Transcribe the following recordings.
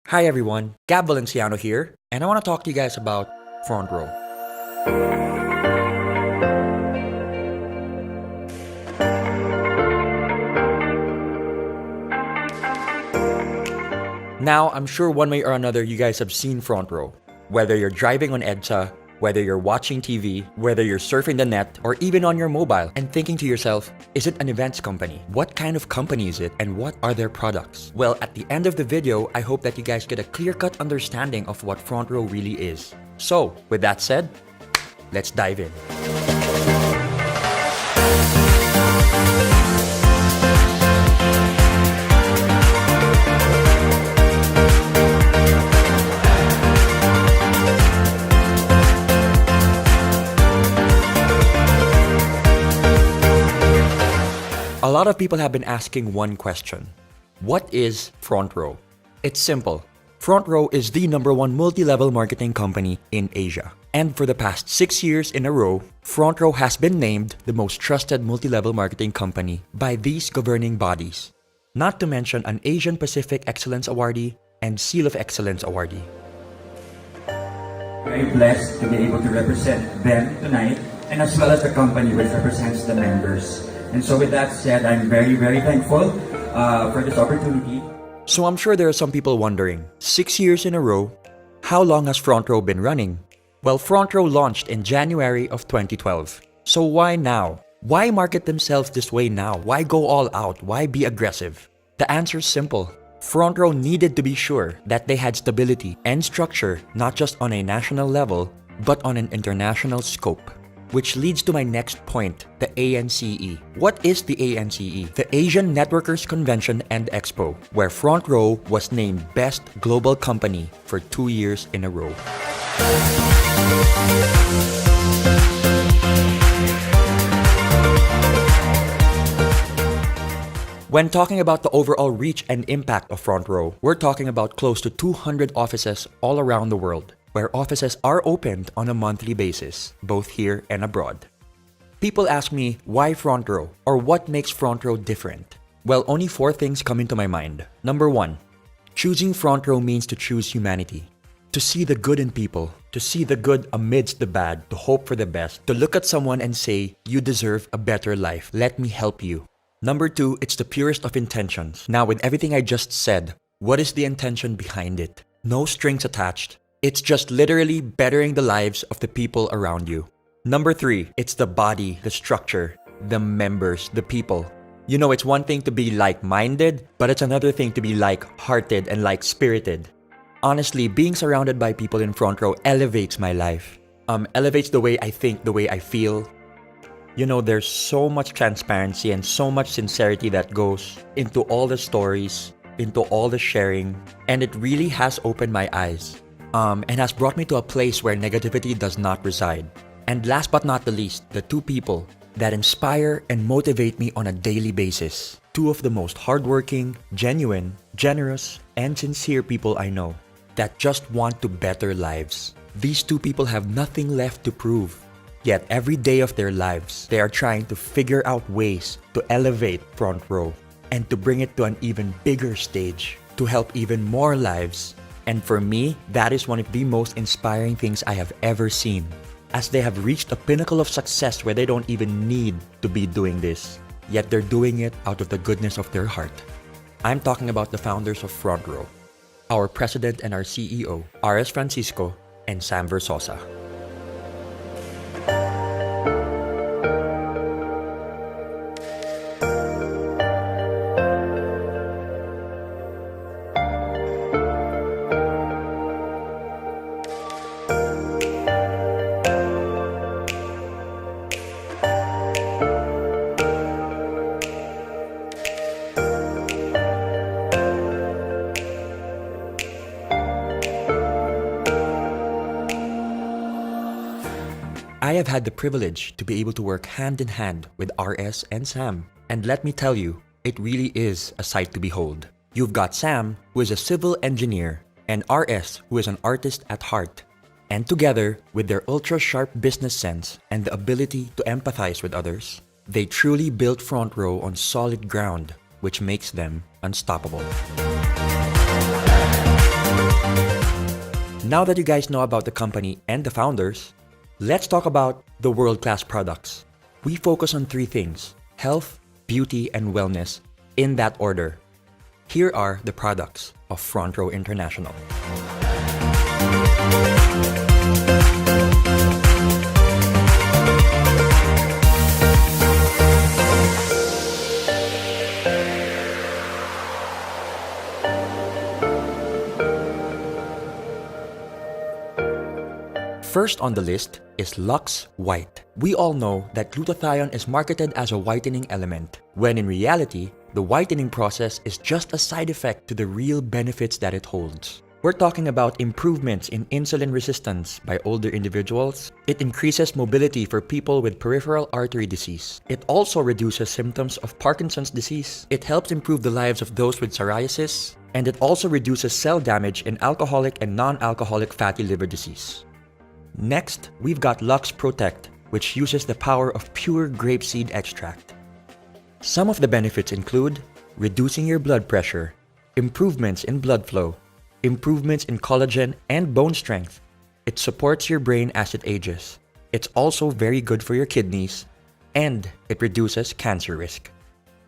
Hi everyone, GAB Valenciano here, and I want to talk to you guys about FRONTROW. Now, I'm sure one way or another you guys have seen FRONTROW. Whether you're driving on EDSA, whether you're watching TV, whether you're surfing the net, or even on your mobile and thinking to yourself, is it an events company? What kind of company is it and what are their products? Well, at the end of the video, I hope that you guys get a clear-cut understanding of what FRONTROW really is. So, with that said, let's dive in. A lot of people have been asking one question. What is FRONTROW? It's simple. FRONTROW is the #1 multi-level marketing company in Asia. And for the past 6 years in a row, FRONTROW has been named the most trusted multi-level marketing company by these governing bodies. Not to mention an Asian Pacific Excellence Awardee and Seal of Excellence Awardee. Very blessed to be able to represent them tonight, and as well as the company which represents the members. And so with that said, I'm very, very thankful for this opportunity. So I'm sure there are some people wondering, 6 years in a row, how long has FRONTROW been running? Well, FRONTROW launched in January of 2012. So why now? Why market themselves this way now? Why go all out? Why be aggressive? The answer is simple. FRONTROW needed to be sure that they had stability and structure not just on a national level, but on an international scope. Which leads to my next point, the ANCE. What is the ANCE? The Asian Networkers Convention and Expo, where FRONTROW was named Best Global Company for 2 years in a row. When talking about the overall reach and impact of FRONTROW, we're talking about close to 200 offices all around the world, where offices are opened on a monthly basis, both here and abroad. People ask me, why FRONTROW? Or what makes FRONTROW different? Well, only 4 things come into my mind. Number 1, choosing FRONTROW means to choose humanity. To see the good in people, to see the good amidst the bad, to hope for the best, to look at someone and say, you deserve a better life, let me help you. Number 2, it's the purest of intentions. Now, with everything I just said, what is the intention behind it? No strings attached. It's just literally bettering the lives of the people around you. Number 3, it's the body, the structure, the members, the people. You know, it's one thing to be like-minded, but it's another thing to be like-hearted and like-spirited. Honestly, being surrounded by people in FRONTROW elevates my life. Elevates the way I think, the way I feel. You know, there's so much transparency and so much sincerity that goes into all the stories, into all the sharing, and it really has opened my eyes. And has brought me to a place where negativity does not reside. And last but not the least, the 2 people that inspire and motivate me on a daily basis. 2 of the most hardworking, genuine, generous, and sincere people I know that just want to better lives. These 2 people have nothing left to prove. Yet every day of their lives, they are trying to figure out ways to elevate FRONTROW and to bring it to an even bigger stage to help even more lives. And for me, that is one of the most inspiring things I have ever seen, as they have reached a pinnacle of success where they don't even need to be doing this, yet they're doing it out of the goodness of their heart. I'm talking about the founders of FRONTROW, our president and our CEO, R.S. Francisco and Sam Versosa. I have had the privilege to be able to work hand in hand with RS and Sam. And let me tell you, it really is a sight to behold. You've got Sam, who is a civil engineer, and RS, who is an artist at heart. And together, with their ultra-sharp business sense and the ability to empathize with others, they truly built FRONTROW on solid ground, which makes them unstoppable. Now that you guys know about the company and the founders, let's talk about the world-class products. We focus on three things: health, beauty, and wellness, in that order. Here are the products of FRONTROW International. First on the list is Lux White. We all know that glutathione is marketed as a whitening element, when in reality, the whitening process is just a side effect to the real benefits that it holds. We're talking about improvements in insulin resistance by older individuals. It increases mobility for people with peripheral artery disease. It also reduces symptoms of Parkinson's disease. It helps improve the lives of those with psoriasis. And it also reduces cell damage in alcoholic and non-alcoholic fatty liver disease. Next, we've got Lux Protect, which uses the power of pure grapeseed extract. Some of the benefits include reducing your blood pressure, improvements in blood flow, improvements in collagen and bone strength. It supports your brain as it ages. It's also very good for your kidneys, and it reduces cancer risk.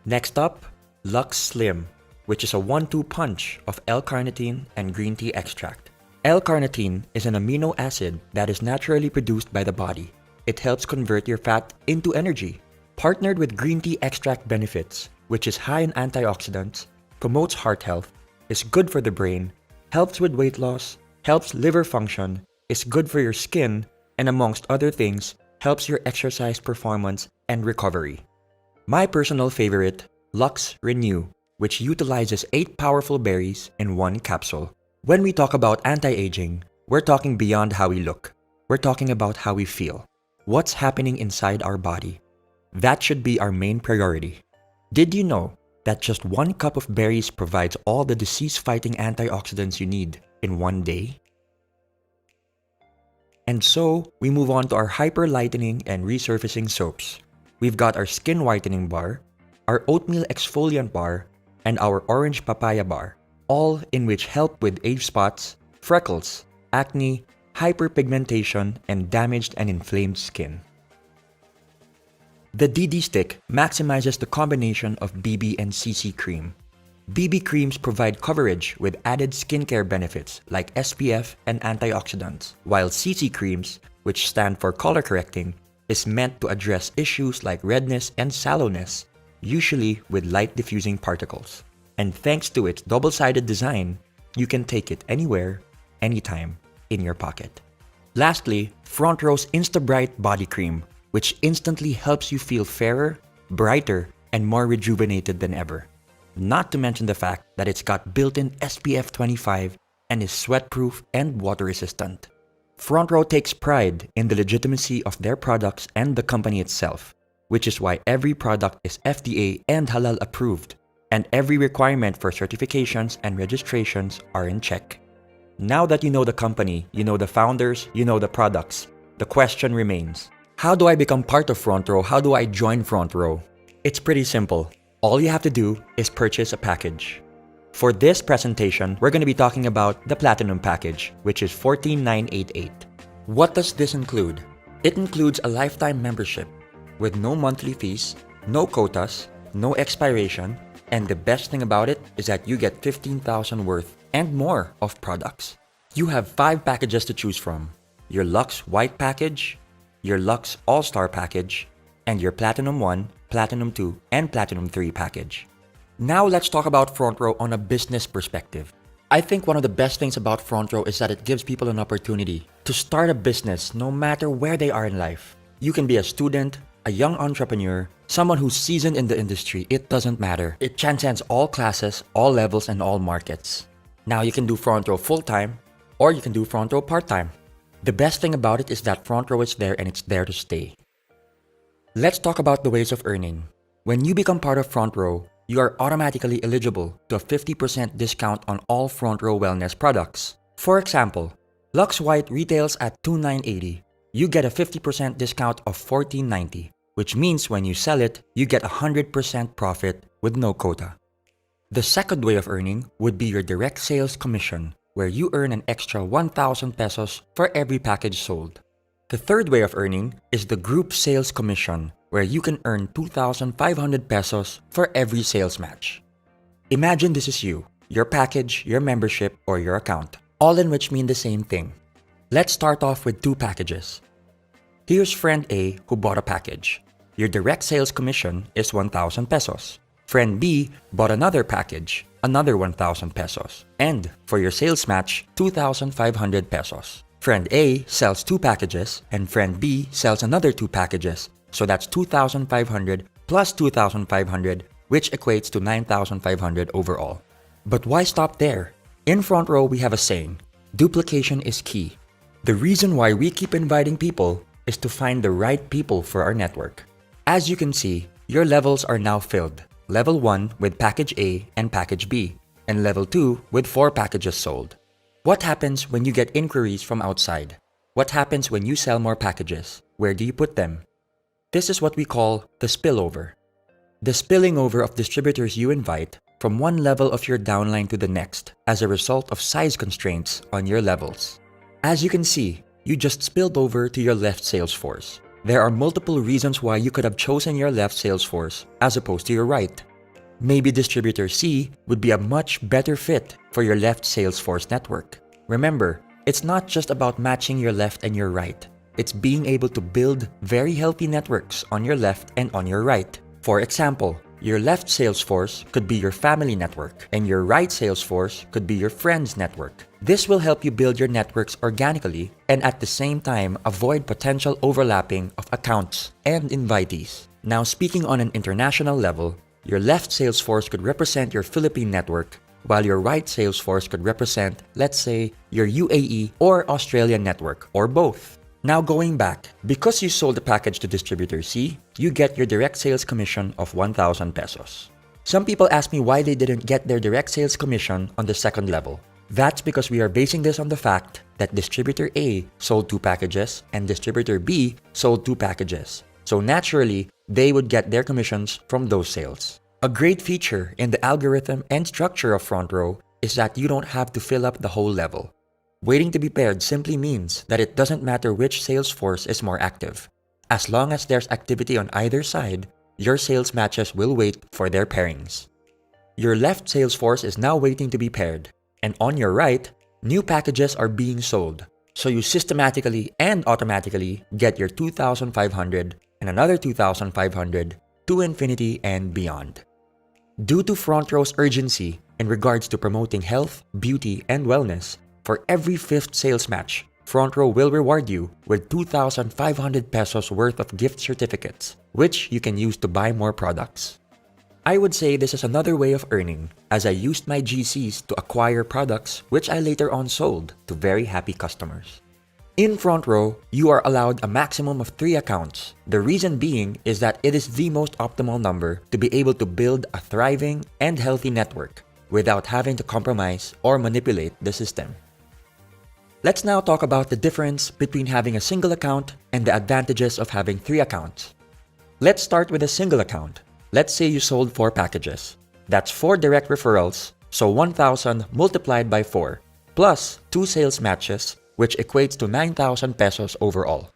Next up, Lux Slim, which is a 1-2 punch of L-carnitine and green tea extract. L-carnitine is an amino acid that is naturally produced by the body. It helps convert your fat into energy. Partnered with green tea extract benefits, which is high in antioxidants, promotes heart health, is good for the brain, helps with weight loss, helps liver function, is good for your skin, and amongst other things, helps your exercise performance and recovery. My personal favorite, Lux Renew, which utilizes 8 powerful berries in 1 capsule. When we talk about anti-aging, we're talking beyond how we look. We're talking about how we feel. What's happening inside our body? That should be our main priority. Did you know that just 1 cup of berries provides all the disease-fighting antioxidants you need in 1 day? And so, we move on to our hyper-lightening and resurfacing soaps. We've got our skin whitening bar, our oatmeal exfoliant bar, and our orange papaya bar, all in which help with age spots, freckles, acne, hyperpigmentation, and damaged and inflamed skin. The DD Stick maximizes the combination of BB and CC cream. BB creams provide coverage with added skincare benefits like SPF and antioxidants, while CC creams, which stand for color correcting, is meant to address issues like redness and sallowness, usually with light diffusing particles. And thanks to its double-sided design, you can take it anywhere, anytime, in your pocket. Lastly, FRONTROW's Insta-Bright Body Cream, which instantly helps you feel fairer, brighter, and more rejuvenated than ever. Not to mention the fact that it's got built-in SPF 25 and is sweat-proof and water-resistant. FRONTROW takes pride in the legitimacy of their products and the company itself, which is why every product is FDA and halal approved, and every requirement for certifications and registrations are in check. Now that you know the company, you know the founders, you know the products, the question remains: how do I become part of FRONTROW? How do I join FRONTROW? It's pretty simple. All you have to do is purchase a package. For this presentation, we're going to be talking about the Platinum package, which is $14,988. What does this include? It includes a lifetime membership with no monthly fees, no quotas, no expiration, and the best thing about it is that you get 15,000 worth and more of products. You have 5 packages to choose from: your Lux White package, your Lux All-Star package, and your Platinum 1, Platinum 2, and Platinum 3 package. Now let's talk about FRONTROW on a business perspective. I think one of the best things about FRONTROW is that it gives people an opportunity to start a business no matter where they are in life. You can be a student, a young entrepreneur, someone who's seasoned in the industry. It doesn't matter. It transcends all classes, all levels, and all markets. Now you can do FRONTROW full-time, or you can do FRONTROW part-time. The best thing about it is that FRONTROW is there and it's there to stay. Let's talk about the ways of earning. When you become part of FRONTROW, you are automatically eligible to a 50% discount on all FRONTROW wellness products. For example, Lux White retails at $2,980. You get a 50% discount of $1,490, which means when you sell it, you get 100% profit with no quota. The second way of earning would be your direct sales commission, where you earn an extra 1,000 pesos for every package sold. The third way of earning is the group sales commission, where you can earn 2,500 pesos for every sales match. Imagine this is you, your package, your membership, or your account, all in which mean the same thing. Let's start off with two packages. Here's friend A who bought a package. Your direct sales commission is 1,000 pesos. Friend B bought another package, another 1,000 pesos. And for your sales match, 2,500 pesos. Friend A sells two packages and friend B sells another two packages. So that's 2,500 plus 2,500, which equates to 9,500 overall. But why stop there? In Front Row, we have a saying, duplication is key. The reason why we keep inviting people is to find the right people for our network. As you can see, your levels are now filled. Level 1 with package A and package B, and level 2 with 4 packages sold. What happens when you get inquiries from outside? What happens when you sell more packages? Where do you put them? This is what we call the spillover. The spilling over of distributors you invite from one level of your downline to the next as a result of size constraints on your levels. As you can see, you just spilled over to your left sales force. There are multiple reasons why you could have chosen your left sales force as opposed to your right. Maybe distributor C would be a much better fit for your left sales force network. Remember, it's not just about matching your left and your right. It's being able to build very healthy networks on your left and on your right. For example, your left sales force could be your family network, and your right sales force could be your friends network. This will help you build your networks organically and at the same time avoid potential overlapping of accounts and invitees. Now, speaking on an international level, your left sales force could represent your Philippine network, while your right sales force could represent, let's say, your UAE or Australian network, or both. Now going back, because you sold the package to distributor C, you get your direct sales commission of 1,000 pesos. Some people ask me why they didn't get their direct sales commission on the second level. That's because we are basing this on the fact that distributor A sold 2 packages and distributor B sold 2 packages. So naturally, they would get their commissions from those sales. A great feature in the algorithm and structure of Front Row is that you don't have to fill up the whole level. Waiting to be paired simply means that it doesn't matter which sales force is more active. As long as there's activity on either side, your sales matches will wait for their pairings. Your left sales force is now waiting to be paired, and on your right, new packages are being sold. So you systematically and automatically get your 2,500 and another 2,500 to infinity and beyond. Due to Front Row's urgency in regards to promoting health, beauty, and wellness, for every 5th sales match, Front Row will reward you with 2,500 pesos worth of gift certificates, which you can use to buy more products. I would say this is another way of earning, as I used my GCs to acquire products which I later on sold to very happy customers. In Front Row, you are allowed a maximum of 3 accounts. The reason being is that it is the most optimal number to be able to build a thriving and healthy network without having to compromise or manipulate the system. Let's now talk about the difference between having a single account and the advantages of having 3 accounts. Let's start with a single account. Let's say you sold 4 packages. That's 4 direct referrals, so 1,000 multiplied by 4, plus 2 sales matches, which equates to 9,000 pesos overall.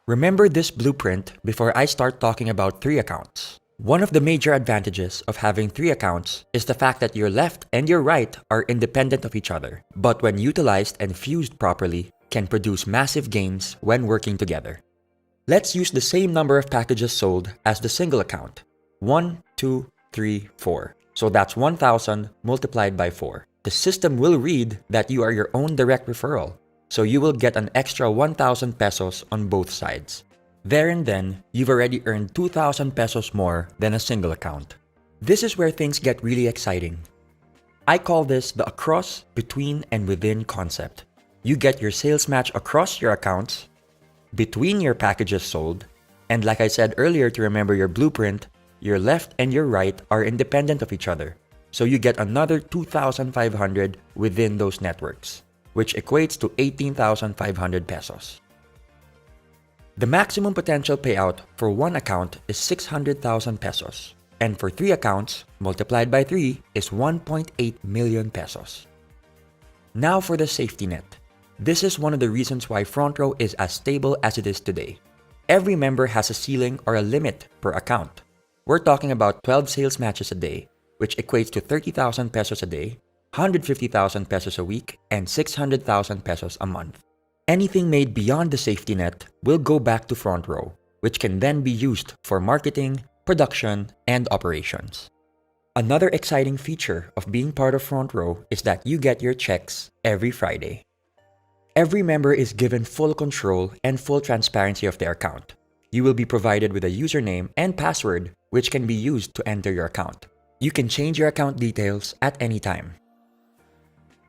Remember this blueprint before I start talking about 3 accounts. One of the major advantages of having 3 accounts is the fact that your left and your right are independent of each other, but when utilized and fused properly, can produce massive gains when working together. Let's use the same number of packages sold as the single account. 1, 2, 3, 4. So that's 1,000 multiplied by 4. The system will read that you are your own direct referral, so you will get an extra 1,000 pesos on both sides. There and then, you've already earned 2,000 pesos more than a single account. This is where things get really exciting. I call this the across, between, and within concept. You get your sales match across your accounts, between your packages sold, and like I said earlier to remember your blueprint, your left and your right are independent of each other. So you get another 2,500 within those networks, which equates to 18,500 pesos. The maximum potential payout for 1 account is 600,000 pesos, and for 3 accounts, multiplied by 3 is 1.8 million pesos. Now for the safety net. This is one of the reasons why FRONTROW is as stable as it is today. Every member has a ceiling or a limit per account. We're talking about 12 sales matches a day, which equates to 30,000 pesos a day, 150,000 pesos a week, and 600,000 pesos a month. Anything made beyond the safety net will go back to FRONTROW, which can then be used for marketing, production, and operations. Another exciting feature of being part of FRONTROW is that you get your checks every Friday. Every member is given full control and full transparency of their account. You will be provided with a username and password which can be used to enter your account. You can change your account details at any time.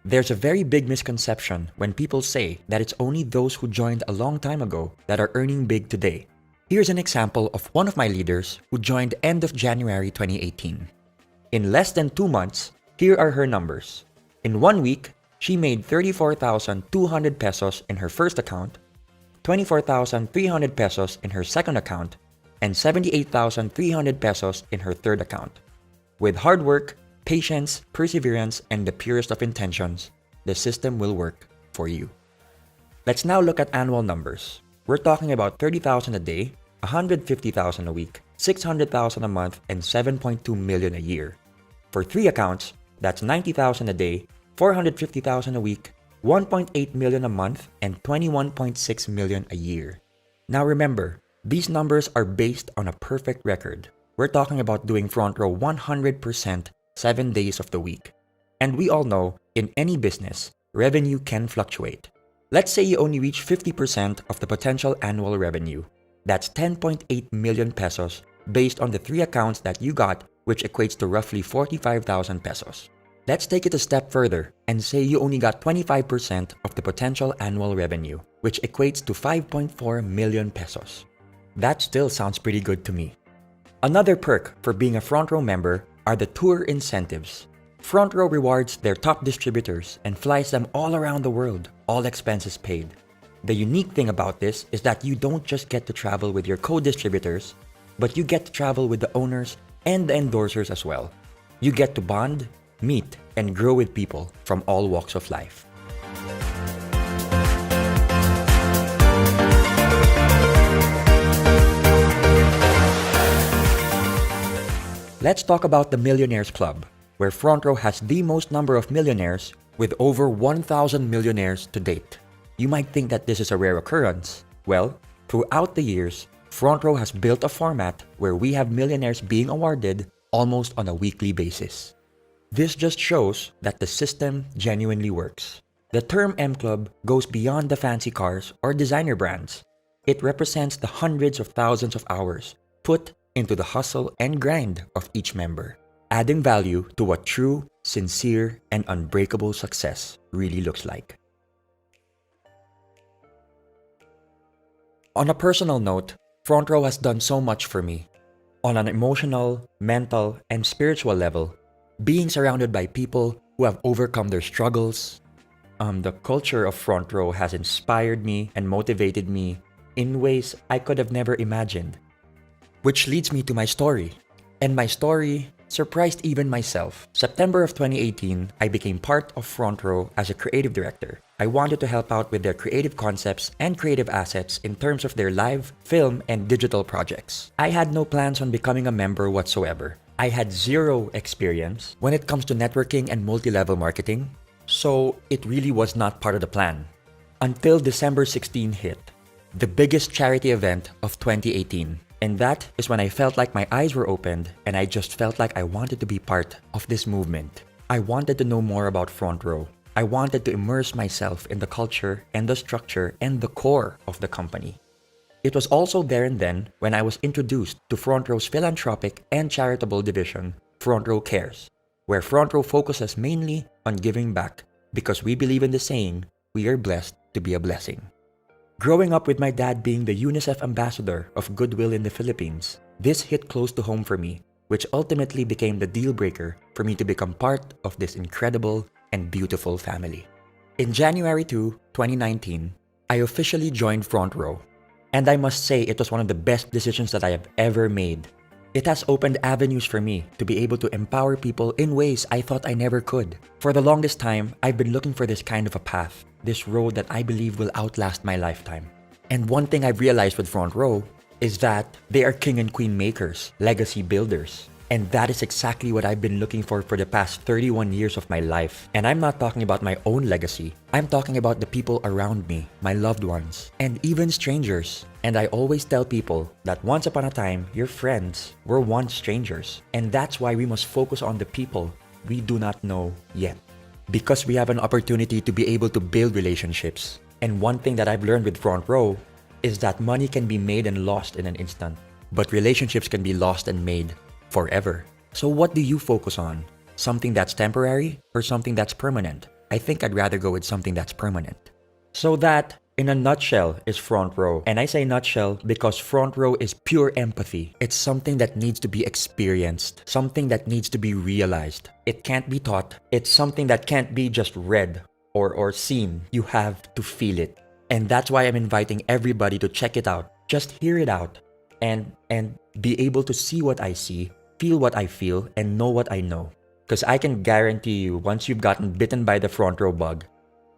There's a very big misconception when people say that it's only those who joined a long time ago that are earning big today. Here's an example of one of my leaders who joined end of January 2018. In less than 2 months, here are her numbers. In 1 week, she made 34,200 pesos in her first account, 24,300 pesos in her second account, and 78,300 pesos in her third account. With hard work, patience, perseverance, and the purest of intentions, the system will work for you. Let's now look at annual numbers. We're talking about 30,000 a day, 150,000 a week, 600,000 a month, and 7.2 million a year. For 3 accounts, that's 90,000 a day, 450,000 a week, 1.8 million a month, and 21.6 million a year. Now remember, these numbers are based on a perfect record. We're talking about doing FRONTROW 100% 7 days of the week. And we all know, in any business, revenue can fluctuate. Let's say you only reach 50% of the potential annual revenue. That's 10.8 million pesos based on the 3 accounts that you got, which equates to roughly 45,000 pesos. Let's take it a step further and say you only got 25% of the potential annual revenue, which equates to 5.4 million pesos. That still sounds pretty good to me. Another perk for being a FRONTROW member are the tour incentives. FRONTROW rewards their top distributors and flies them all around the world, all expenses paid. The unique thing about this is that you don't just get to travel with your co-distributors, but you get to travel with the owners and the endorsers as well. You get to bond, meet, and grow with people from all walks of life. Let's talk about the Millionaires Club, where FRONTROW has the most number of millionaires with over 1,000 millionaires to date. You might think that this is a rare occurrence. Well, throughout the years, FRONTROW has built a format where we have millionaires being awarded almost on a weekly basis. This just shows that the system genuinely works. The term M Club goes beyond the fancy cars or designer brands. It represents the hundreds of thousands of hours put into the hustle and grind of each member, adding value to what true, sincere, and unbreakable success really looks like. On a personal note, FRONTROW has done so much for me. On an emotional, mental, and spiritual level, being surrounded by people who have overcome their struggles, the culture of FRONTROW has inspired me and motivated me in ways I could have never imagined. Which leads me to my story. And my story surprised even myself. September of 2018, I became part of FRONTROW as a creative director. I wanted to help out with their creative concepts and creative assets in terms of their live, film, and digital projects. I had no plans on becoming a member whatsoever. I had zero experience when it comes to networking and multi-level marketing, so it really was not part of the plan. Until December 16 hit, the biggest charity event of 2018. And that is when I felt like my eyes were opened and I just felt like I wanted to be part of this movement. I wanted to know more about FRONTROW. I wanted to immerse myself in the culture and the structure and the core of the company. It was also there and then when I was introduced to FRONTROW's philanthropic and charitable division, FRONTROW Cares, where FRONTROW focuses mainly on giving back because we believe in the saying, we are blessed to be a blessing. Growing up with my dad being the UNICEF ambassador of Goodwill in the Philippines, this hit close to home for me, which ultimately became the deal breaker for me to become part of this incredible and beautiful family. In January 2, 2019, I officially joined FRONTROW, and I must say it was one of the best decisions that I have ever made. It has opened avenues for me to be able to empower people in ways I thought I never could. For the longest time, I've been looking for this kind of a path, this road that I believe will outlast my lifetime. And one thing I've realized with Front Row is that they are king and queen makers, legacy builders. And that is exactly what I've been looking for the past 31 years of my life. And I'm not talking about my own legacy. I'm talking about the people around me, my loved ones, and even strangers. And I always tell people that once upon a time, your friends were once strangers. And that's why we must focus on the people we do not know yet. Because we have an opportunity to be able to build relationships. And one thing that I've learned with Front Row is that money can be made and lost in an instant. But relationships can be lost and made forever. So what do you focus on? Something that's temporary or something that's permanent? I think I'd rather go with something that's permanent. So that, in a nutshell, is Front Row. And I say nutshell because Front Row is pure empathy. It's something that needs to be experienced, something that needs to be realized. It can't be taught. It's something that can't be just read or seen. You have to feel it. And that's why I'm inviting everybody to check it out. Just hear it out and be able to see what I see, feel what I feel, and know what I know. Because I can guarantee you, once you've gotten bitten by the Front Row bug,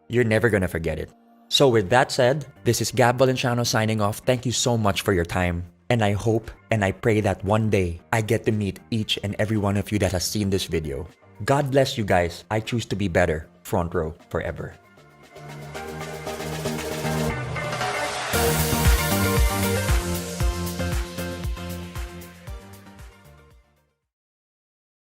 you're never gonna forget it. So with that said, this is GAB Valenciano signing off. Thank you so much for your time. And I hope and I pray that one day I get to meet each and every one of you that has seen this video. God bless you guys. I choose to be better. Front Row forever.